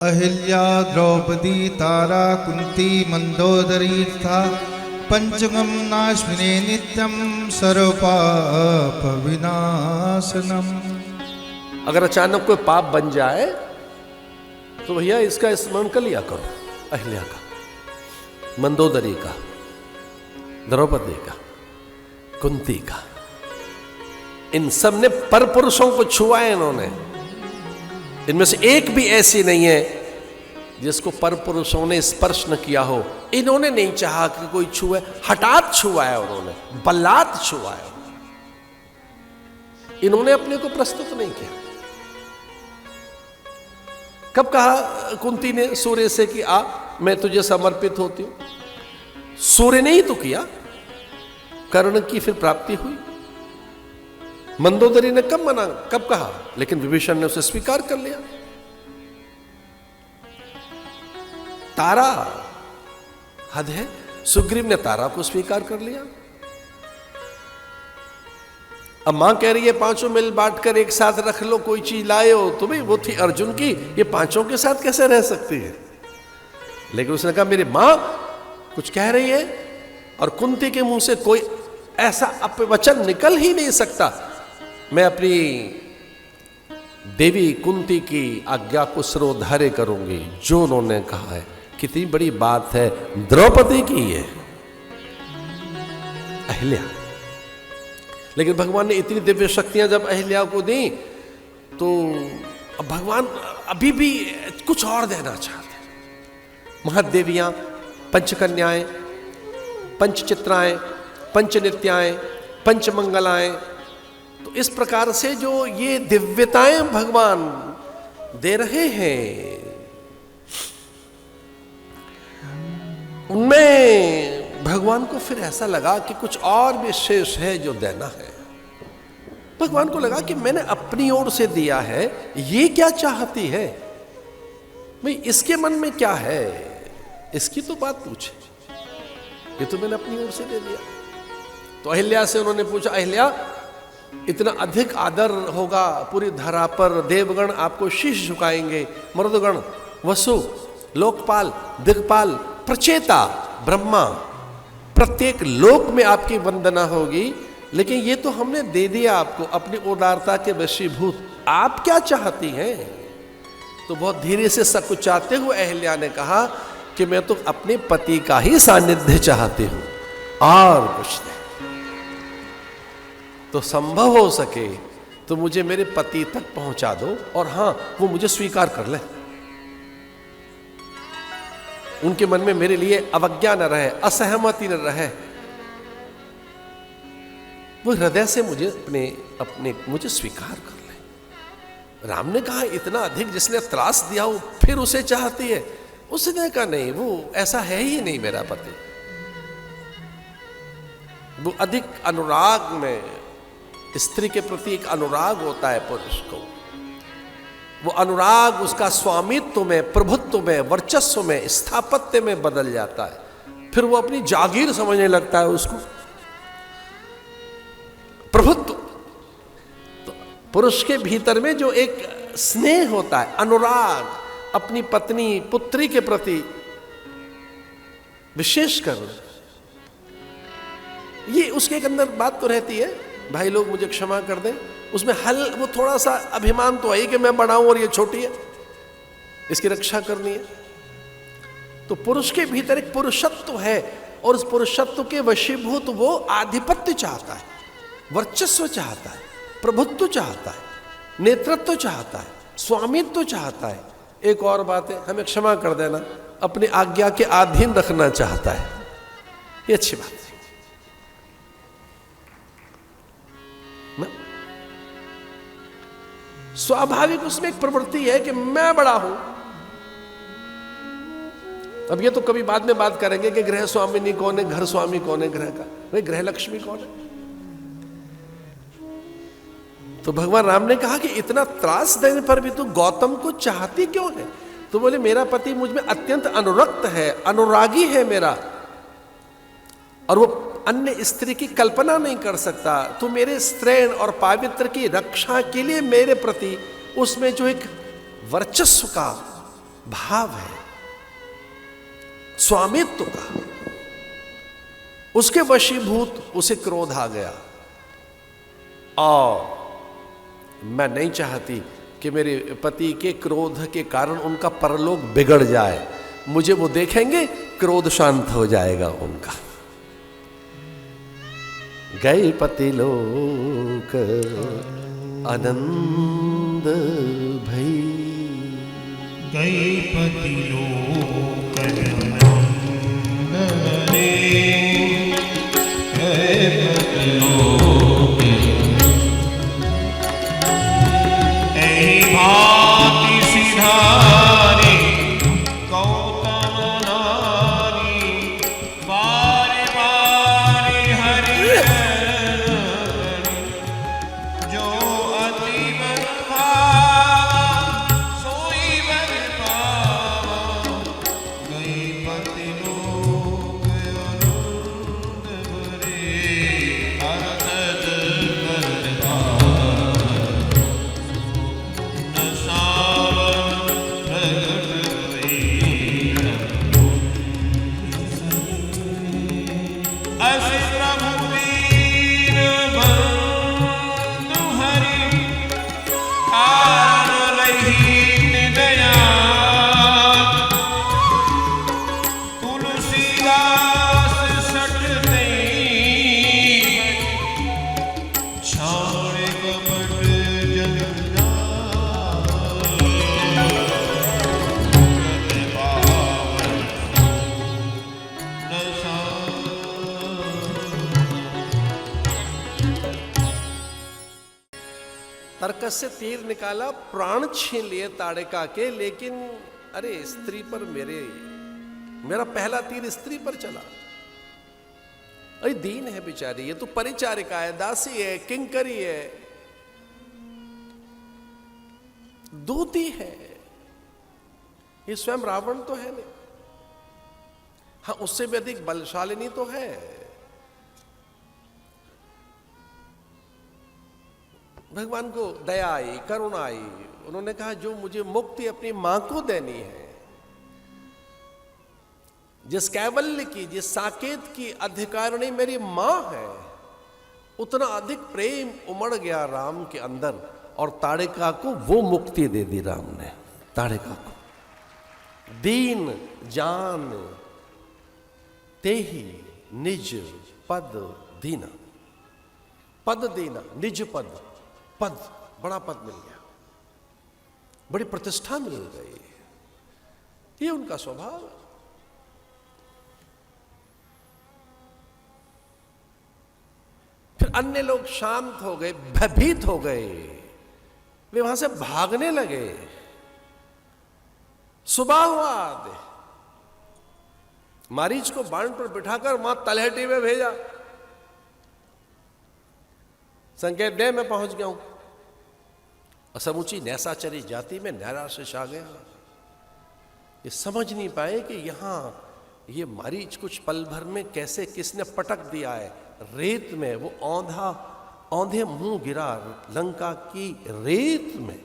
अहिल्या द्रौपदी तारा कुंती मंदोदरी था पंचगम नाश्विने नित्यम सर्वपाप विनाशनम। अगर अचानक कोई पाप बन जाए तो भैया इसका स्मरण कर लिया करो। अहिल्या का, मंदोदरी का, द्रौपदी का, कुंती का, इन सब ने पर पुरुषों को छुआ है इन्होंने। इनमें से एक भी ऐसी नहीं है जिसको पर पुरुषों ने स्पर्श न किया हो। इन्होंने नहीं चाहा कि कोई छुए, हठात छुआ है उन्होंने, बलात् छुआ है। इन्होंने अपने को प्रस्तुत नहीं किया। कब कहा कुंती ने सूर्य से कि आ मैं तुझे समर्पित होती हूं? सूर्य ने ही तो किया, कर्ण की फिर प्राप्ति हुई। मंदोदरी ने कब मना, कब कहा? लेकिन विभीषण ने उसे स्वीकार कर लिया। तारा, हद है, सुग्रीव ने तारा को स्वीकार कर लिया। अब मां कह रही है पांचों मिल बांटकर एक साथ रख लो, कोई चीज लाए हो तो भाई वो थी अर्जुन की, ये पांचों के साथ कैसे रह सकती है? लेकिन उसने कहा मेरी मां कुछ कह रही है और कुंती के मुंह से कोई ऐसा अपवचन निकल ही नहीं सकता। मैं अपनी देवी कुंती की आज्ञा को सिरोधार्य करूंगी, जो उन्होंने कहा है। कितनी बड़ी बात है, द्रौपदी की है, अहिल्या। लेकिन भगवान ने इतनी दिव्य शक्तियां जब अहिल्या को दी तो अब भगवान अभी भी कुछ और देना चाहते। महादेवियां, पंचकन्याएं, पंचचित्राएं, पंचनित्याएं, पंचमंगलाएं, तो इस प्रकार से जो ये दिव्यताएं भगवान दे रहे हैं, उनमें भगवान को फिर ऐसा लगा कि कुछ और विशेष है जो देना है। भगवान को लगा कि मैंने अपनी ओर से दिया है, ये क्या चाहती है भाई, इसके मन में क्या है, इसकी तो बात पूछे। ये तो मैंने अपनी ओर से दे दिया। तो अहिल्या से उन्होंने पूछा, अहिल्या इतना अधिक आदर होगा पूरी धरा पर, देवगण आपको शीश झुकाएंगे, मरुदगण, वसु, लोकपाल, दिग्पाल, प्रचेता, ब्रह्मा, प्रत्येक लोक में आपकी वंदना होगी। लेकिन ये तो हमने दे दिया आपको, अपनी उदारता के वशीभूत, आप क्या चाहती हैं? तो बहुत धीरे से सकुचाते हुए अहिल्या ने कहा कि मैं तो अपने पति का ही सानिध्य चाहती हूं और कुछ नहीं। तो संभव हो सके तो मुझे मेरे पति तक पहुंचा दो, और हां वो मुझे स्वीकार कर ले, उनके मन में मेरे लिए अवज्ञा न रहे, असहमति न रहे, वो हृदय से मुझे अपने मुझे स्वीकार कर ले। राम ने कहा इतना अधिक जिसने त्रास दिया वो फिर उसे चाहती है? उसने कहा नहीं, वो ऐसा है ही नहीं मेरा पति। वो अधिक अनुराग में, स्त्री के प्रति एक अनुराग होता है पुरुष को, वो अनुराग उसका स्वामित्व में, प्रभुत्व में, वर्चस्व में, स्थापत्य में बदल जाता है। फिर वो अपनी जागीर समझने लगता है उसको, प्रभुत्व। तो पुरुष के भीतर में जो एक स्नेह होता है, अनुराग, अपनी पत्नी, पुत्री के प्रति विशेषकर, ये उसके अंदर बात तो रहती है, भाई लोग मुझे क्षमा कर दें, उसमें वो थोड़ा सा अभिमान तो है कि मैं बड़ा हूं और ये छोटी है, इसकी रक्षा करनी है। तो पुरुष के भीतर एक पुरुषत्व है, और उस पुरुषत्व के वशीभूत वो आधिपत्य चाहता है, वर्चस्व चाहता है, प्रभुत्व चाहता है, नेतृत्व चाहता है, स्वामित्व चाहता है। एक और बात है, हमें क्षमा कर देना, अपनी आज्ञा के अधीन रखना चाहता है। ये अच्छी बात है। स्वाभाविक उसमें एक प्रवृत्ति है कि मैं बड़ा हूं। अब ये तो कभी बाद में बात करेंगे कि गृह स्वामिनी कौन है, घर स्वामी कौन है ग्रह का, भाई गृह लक्ष्मी कौन है। तो भगवान राम ने कहा कि इतना त्रास देने पर भी तू गौतम को चाहती क्यों है? तो बोले मेरा पति मुझ में अत्यंत अनुरक्त है, अनुरागी है मेरा, और वो अन्य स्त्री की कल्पना नहीं कर सकता। तो मेरे स्त्रैण और पावित्र की रक्षा के लिए मेरे प्रति उसमें जो एक वर्चस्व का भाव है स्वामित्व का, उसके वशीभूत उसे क्रोध आ गया। और मैं नहीं चाहती कि मेरे पति के क्रोध के कारण उनका परलोक बिगड़ जाए। मुझे वो देखेंगे, क्रोध शांत हो जाएगा उनका। गए पति लोक आनंद भई, गए पति लोक आनंद रे, गए पति लोक ऐ भांति सिधारे गौतम नारी, बारे बारे हरि जो अति बल भावा सोई बल पावा, गए पति लोक आनंद भरे, अरसद करतार न सावन प्रगट भई, अस प्रभु दीन बंधु हरि, कारण रही दया, तुलसीदास सटते छाड़ कपट जग तर्कस से तीर निकाला, प्राण छीन लिए ताड़िका के। लेकिन अरे स्त्री पर मेरा पहला तीर स्त्री पर चला। अरे दीन है बेचारी, ये तो परिचारिका है, दासी है, किंकरी है, दूती है, ये स्वयं रावण तो है नहीं। हाँ, उससे भी अधिक बलशालिनी तो है। भगवान को दया आई, करुणा आई। उन्होंने कहा जो मुझे मुक्ति अपनी मां को देनी है, जिस कैवल्य की, जिस साकेत की अधिकारिणी मेरी मां है, उतना अधिक प्रेम उमड़ गया राम के अंदर और ताड़िका को वो मुक्ति दे दी राम ने। ताड़िका को दीन जान तेहि निज पद दीना, पद दीना, निज पद, पद, बड़ा पद मिल गया, बड़ी प्रतिष्ठा मिल गई। ये उनका स्वभाव। फिर अन्य लोग शांत हो गए, भयभीत हो गए, वे वहां से भागने लगे। सुबह हुआ, मारीच को बाण पर बिठाकर वहां तलहटी में भेजा, संकेत दे मैं पहुंच गया हूं। समूची नैसाचरी जाति में नैराश्य छा गया। ये समझ नहीं पाए कि यहां ये मारीच कुछ पल भर में कैसे किसने पटक दिया है रेत में। वो औंधे मुंह गिरा लंका की रेत में।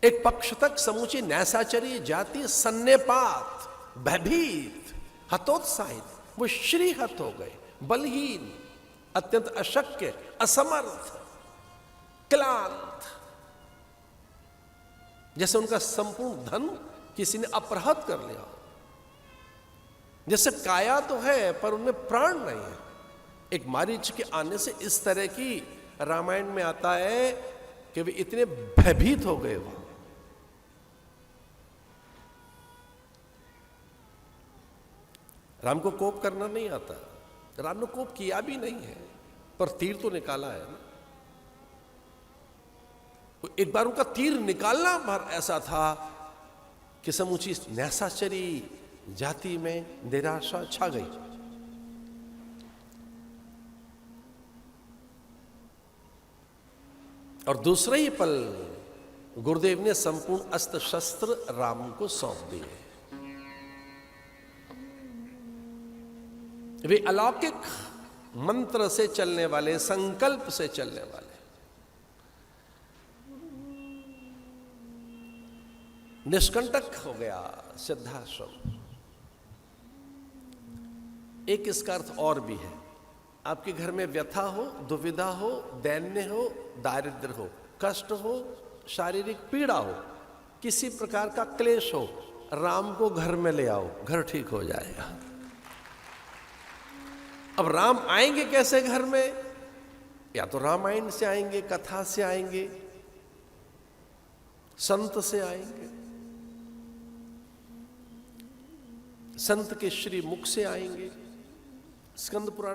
एक पक्ष तक समूची नैसाचरी जाति सन्नेपात, भयभीत, हतोत्साहित, वो श्रीहत हो गए, बलहीन, अत्यंत अशक्य, असमर्थ, क्लांत, जैसे उनका संपूर्ण धन किसी ने अपहृत कर लिया। जैसे काया तो है पर उनमें प्राण नहीं है। एक मारीच के आने से इस तरह की रामायण में आता है कि वे इतने भयभीत हो गए। वहां राम को कोप करना नहीं आता, राम ने कोप किया भी नहीं है, पर तीर तो निकाला है ना। एक बार उनका तीर निकालना भर ऐसा था कि समूची नैसाचरी जाति में निराशा छा गई। और दूसरे ही पल गुरुदेव ने संपूर्ण अस्त्र शस्त्र राम को सौंप दिए। वे अलौकिक मंत्र से चलने वाले, संकल्प से चलने वाले, निष्कंटक हो गया सिद्धाश्रम। एक इसका अर्थ और भी है, आपके घर में व्यथा हो, दुविधा हो, दैन्य हो, दारिद्र हो, कष्ट हो, शारीरिक पीड़ा हो, किसी प्रकार का क्लेश हो, राम को घर में ले आओ, घर ठीक हो जाएगा। अब राम आएंगे कैसे घर में? या तो रामायण से आएंगे, कथा से आएंगे, संत से आएंगे, संत के श्री मुख से आएंगे। स्कंद पुराण में